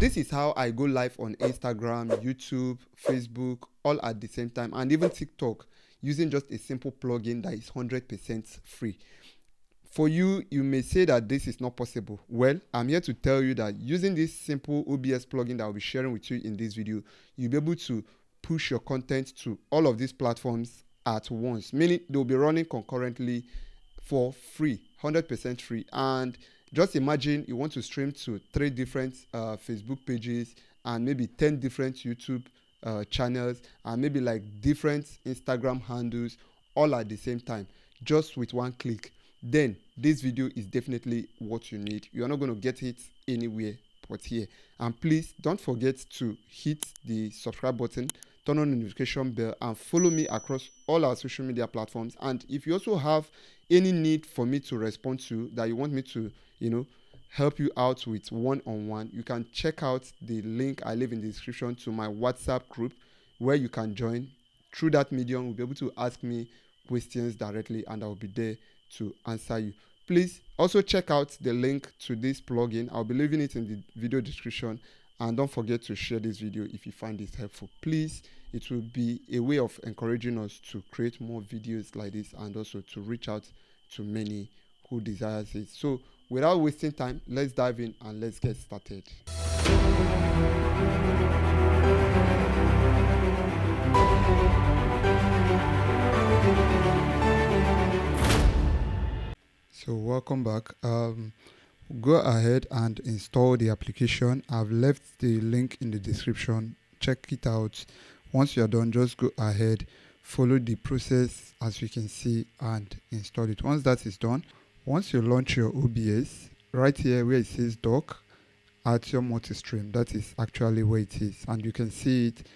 this is how I go live on Instagram, YouTube, Facebook, all at the same time, and even TikTok, using just a simple plugin that is 100% free. For you, you may say that this is not possible. Well, I'm here to tell you that using this simple OBS plugin that I'll be sharing with you in this video, you'll be able to push your content to all of these platforms at once, meaning they'll be running concurrently for free, 100% free. And just imagine you want to stream to 3 different Facebook pages and maybe 10 different YouTube channels and maybe like different Instagram handles all at the same time, just with one click. Then this video is definitely what you need. You are not going to get it anywhere but here. And please don't forget to hit the subscribe button, turn on the notification bell, and follow me across all our social media platforms. And if you also have any need for me to respond to, that you want me to, help you out with one-on-one, you can check out the link I leave in the description to my WhatsApp group, where you can join. Through that medium, you'll be able to ask me questions directly, and I'll be there to answer you. Please also check out the link to this plugin. I'll be leaving it in the video description, and don't forget to share this video if you find it helpful. Please, it will be a way of encouraging us to create more videos like this and also to reach out to many who desires it. So without wasting time, let's dive in and let's get started. So welcome back. Go ahead and install the application. I've left the link in the description. Check it out. Once you're done, just go ahead, follow the process as you can see, and install it. Once that is done, once you launch your OBS, right here where it says dock, add your multi-stream. That is actually where it is, and you can see it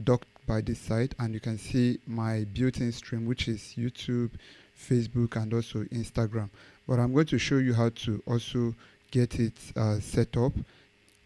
docked by this side, and you can see my built-in stream, which is YouTube, Facebook, and also Instagram. But I'm going to show you how to also get it set up.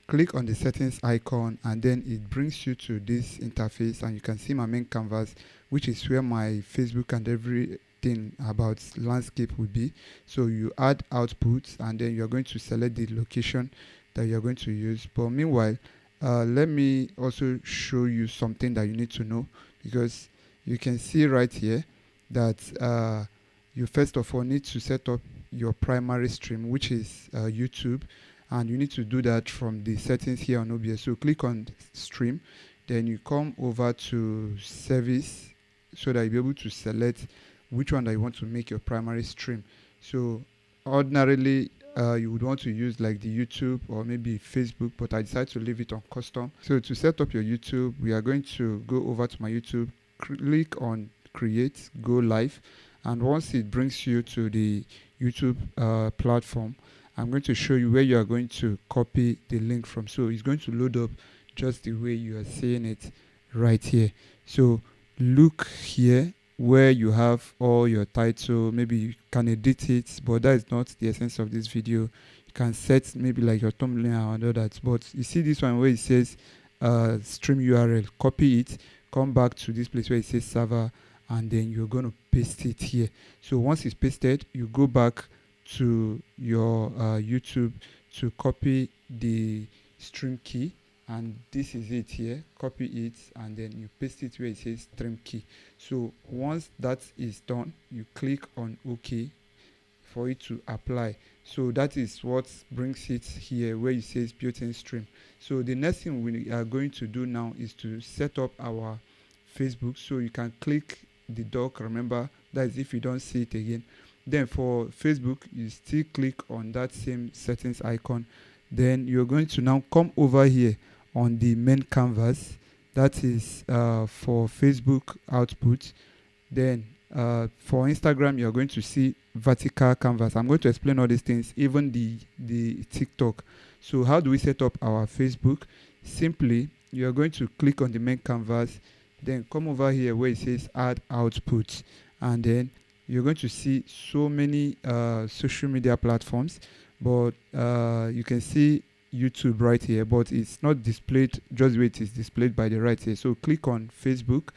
Click on the settings icon, and then it brings you to this interface, and you can see my main canvas, which is where my Facebook and everything about landscape will be. So you add outputs, and then you're going to select the location that you're going to use. But meanwhile, let me also show you something that you need to know, because you can see right here that you first of all need to set up your primary stream, which is YouTube, and you need to do that from the settings here on OBS. So click on stream, then you come over to service, so that you'll be able to select which one that you want to make your primary stream. So ordinarily you would want to use like the YouTube or maybe Facebook, but I decided to leave it on custom. So to set up your YouTube, we are going to go over to my YouTube, click on create, go live, and once it brings you to the YouTube platform, I'm going to show you where you are going to copy the link from. So it's going to load up just the way you are seeing it right here. So look here where you have all your title. Maybe you can edit it, but that is not the essence of this video. You can set maybe like your thumbnail and all that. But you see this one where it says stream URL, copy it, come back to this place where it says server, and then you're going to paste it here. So once it's pasted, you go back to your YouTube to copy the stream key, and this is it here. Copy it, and then you paste it where it says stream key. So once that is done, you click on OK for it to apply. So that is what brings it here where it says built-in stream. So the next thing we are going to do now is to set up our Facebook. So you can click the dock, remember that is if you don't see it again. Then for Facebook, you still click on that same settings icon. Then you're going to now come over here on the main canvas, that is for Facebook output. Then for Instagram, you're going to see vertical canvas. I'm going to explain all these things, even the TikTok. So how do we set up our Facebook? Simply, you're going to click on the main canvas, then come over here where it says add output, and then you're going to see so many social media platforms, but you can see YouTube right here, but it's not displayed just the way it is displayed by the right here. So click on Facebook,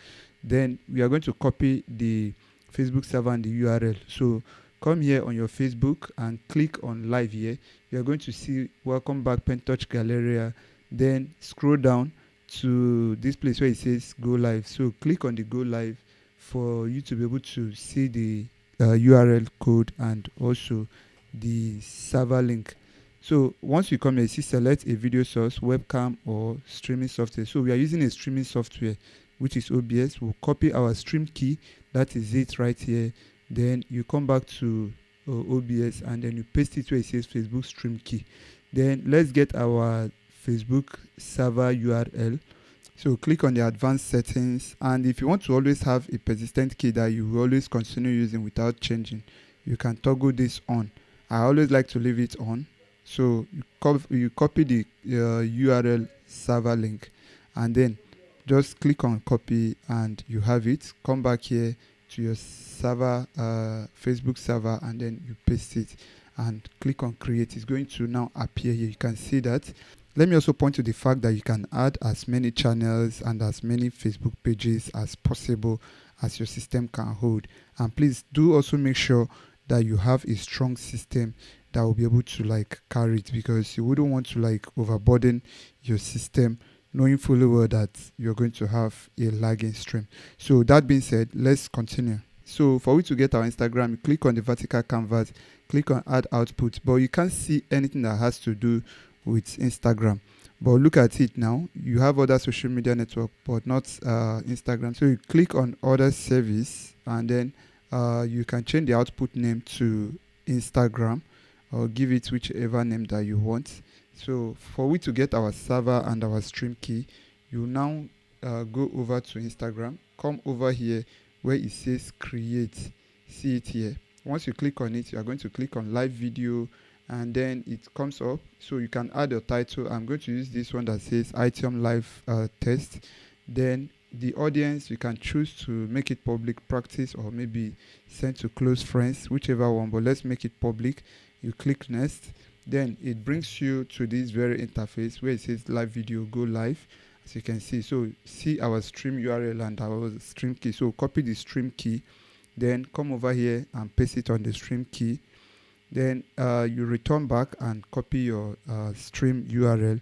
then we are going to copy the Facebook server and the URL. So come here on your Facebook and click on live here. You are going to see welcome back Pentouch Galleria. then scroll down to this place where it says go live. So click on the go live for you to be able to see the URL code and also the server link. So once you come here, you see select a video source, webcam or streaming software. So we are using a streaming software, which is OBS. We'll copy our stream key, that is it right here. Then you come back to OBS and then you paste it where it says Facebook stream key. Then let's get our Facebook server URL. So click on the advanced settings, and if you want to always have a persistent key that you will always continue using without changing, you can toggle this on. I always like to leave it on. So you copy the URL server link and then just click on copy and you have it. Come back here to your server, Facebook server, and then you paste it and click on create. It's going to now appear here. You can see that. Let me also point to the fact that you can add as many channels and as many Facebook pages as possible as your system can hold. And please do also make sure that you have a strong system that will be able to like carry it, because you wouldn't want to like overburden your system knowing fully well that you're going to have a lagging stream. So that being said, let's continue. So for we to get our Instagram, you click on the vertical canvas, click on add output, but you can't see anything that has to do with Instagram. But look at it now. You have other social media network, but not Instagram. So you click on other service, and then you can change the output name to Instagram, or give it whichever name that you want. So for we to get our server and our stream key, you now go over to Instagram, come over here where it says create. See it here. Once you click on it, you are going to click on live video, and then it comes up. So you can add your title. I'm going to use this one that says item live test. Then the audience, you can choose to make it public, practice, or maybe send to close friends, whichever one, but let's make it public. You click next, then it brings you to this very interface where it says live video, go live, as you can see. So see our stream URL and our stream key. So copy the stream key, then come over here and paste it on the stream key. Then you return back and copy your stream URL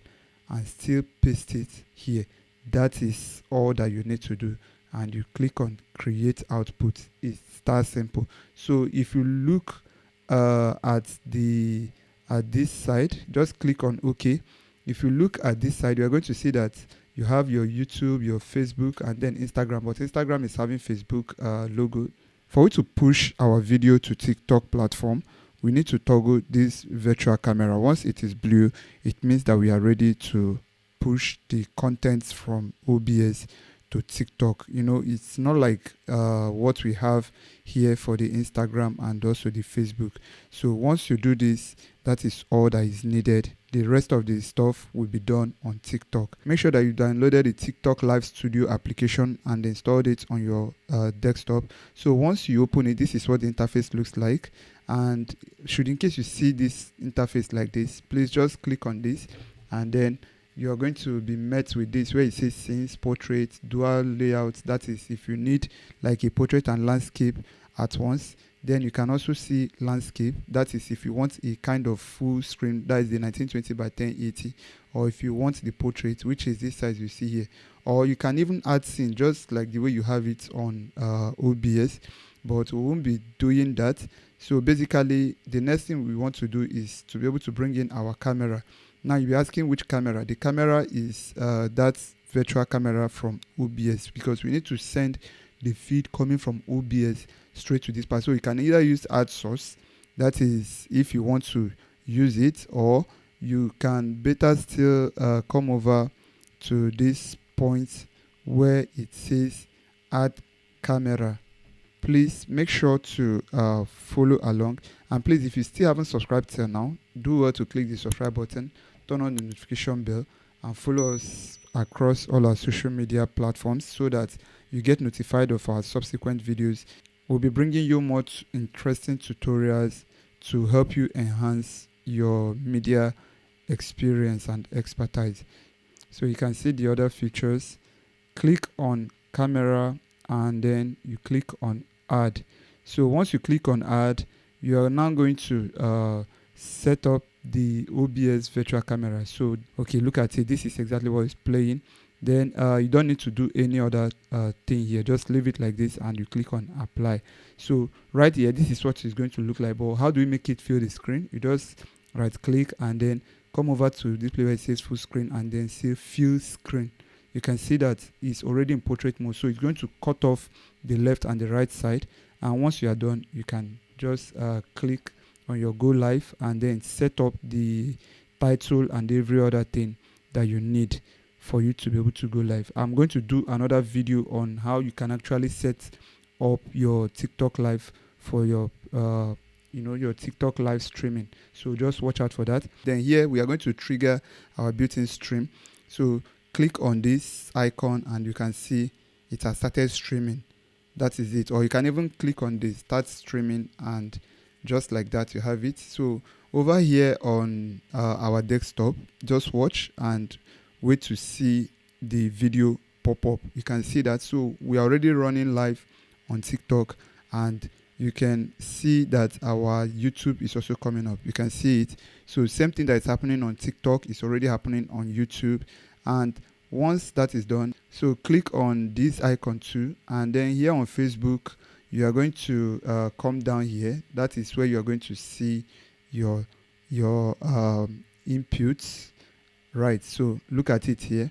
and still paste it here. That is all that you need to do, and you click on create output. It's that simple. So if you look at this side, just click on OK. If you look at this side, you are going to see that you have your YouTube, your Facebook, and then Instagram, but Instagram is having Facebook logo. For we to push our video to TikTok platform, we need to toggle this virtual camera. Once it is blue, it means that we are ready to push the contents from OBS to TikTok. You know, it's not like what we have here for the Instagram and also the Facebook. So once you do this, that is all that is needed. The rest of the stuff will be done on TikTok. Make sure that you downloaded the TikTok Live Studio application and installed it on your desktop. So once you open it, this is what the interface looks like. And should in case you see this interface like this, please just click on this, and then you're going to be met with this where it says scenes, portrait, dual layout. That is if you need like a portrait and landscape at once. Then you can also see landscape. That is if you want a kind of full screen, that is the 1920 by 1080, or if you want the portrait, which is this size you see here. Or you can even add scene just like the way you have it on OBS, but we won't be doing that. So basically the next thing we want to do is to be able to bring in our camera. Now you'll be asking which camera. The camera is that virtual camera from OBS, because we need to send the feed coming from OBS straight to this part. So you can either use ad source, that is if you want to use it, or you can better still come over to this point where it says add camera. Please make sure to follow along, and please, if you still haven't subscribed till now, do well to click the subscribe button, turn on the notification bell, and follow us across all our social media platforms so that you get notified of our subsequent videos. We'll be bringing you more interesting tutorials to help you enhance your media experience and expertise. So you can see the other features. Click on camera and then you click on add. So once you click on add, you are now going to set up the OBS virtual camera. So okay, look at it, this is exactly what is playing. Then you don't need to do any other thing here, just leave it like this and you click on apply. So right here, this is what it's going to look like. But how do we make it fill the screen? You just right click and then come over to this place where it says full screen and then say fill screen. You can see that it's already in portrait mode, so it's going to cut off the left and the right side. And once you are done, you can just click on your go live and then set up the title and every other thing that you need for you to be able to go live. I'm going to do another video on how you can actually set up your TikTok live for your your TikTok live streaming. So just watch out for that. Then here we are going to trigger our built-in stream. So click on this icon and you can see it has started streaming. That is it. Or you can even click on this start streaming and just like that you have it. So over here on our desktop, just watch and wait to see the video pop up. You can see that. So we are already running live on TikTok and you can see that our YouTube is also coming up. You can see it. So same thing that is happening on TikTok is already happening on YouTube. And once that is done, so click on this icon too, and then here on Facebook you are going to come down here. That is where you are going to see your inputs, right? So look at it here.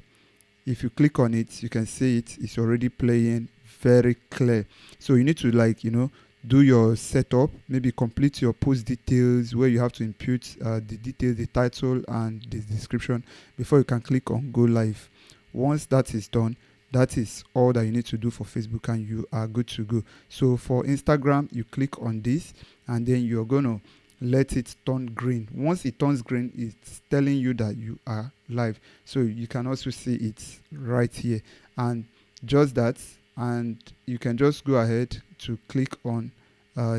If you click on it, you can see it's already playing very clear. So you need to do your setup, maybe complete your post details where you have to input the details, the title and the description before you can click on go live. Once that is done, that is all that you need to do for Facebook and you are good to go. So for Instagram, you click on this and then you're going to let it turn green. Once it turns green, it's telling you that you are live. So you can also see it right here and just that, and you can just go ahead to click on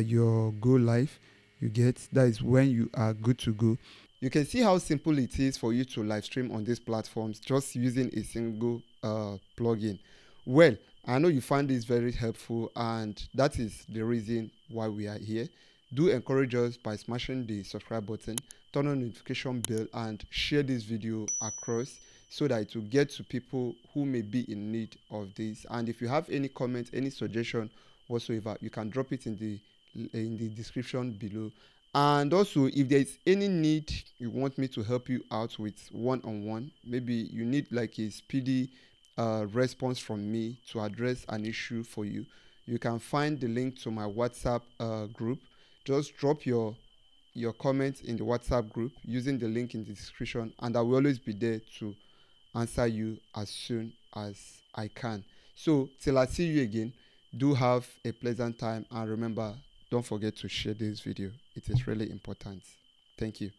your go live. You get that is when you are good to go. You can see how simple it is for you to live stream on these platforms just using a single plugin. Well, I know you find this very helpful and that is the reason why we are here. Do encourage us by smashing the subscribe button, turn on the notification bell and share this video across so that it will get to people who may be in need of this. And if you have any comment, any suggestion whatsoever, you can drop it in the description below. And also, if there is any need you want me to help you out with one-on-one, maybe you need like a speedy response from me to address an issue for you, you can find the link to my WhatsApp group. Just drop your comments in the WhatsApp group using the link in the description and I will always be there to answer you as soon as I can. So till I see you again, do have a pleasant time and remember, don't forget to share this video. It is really important. Thank you.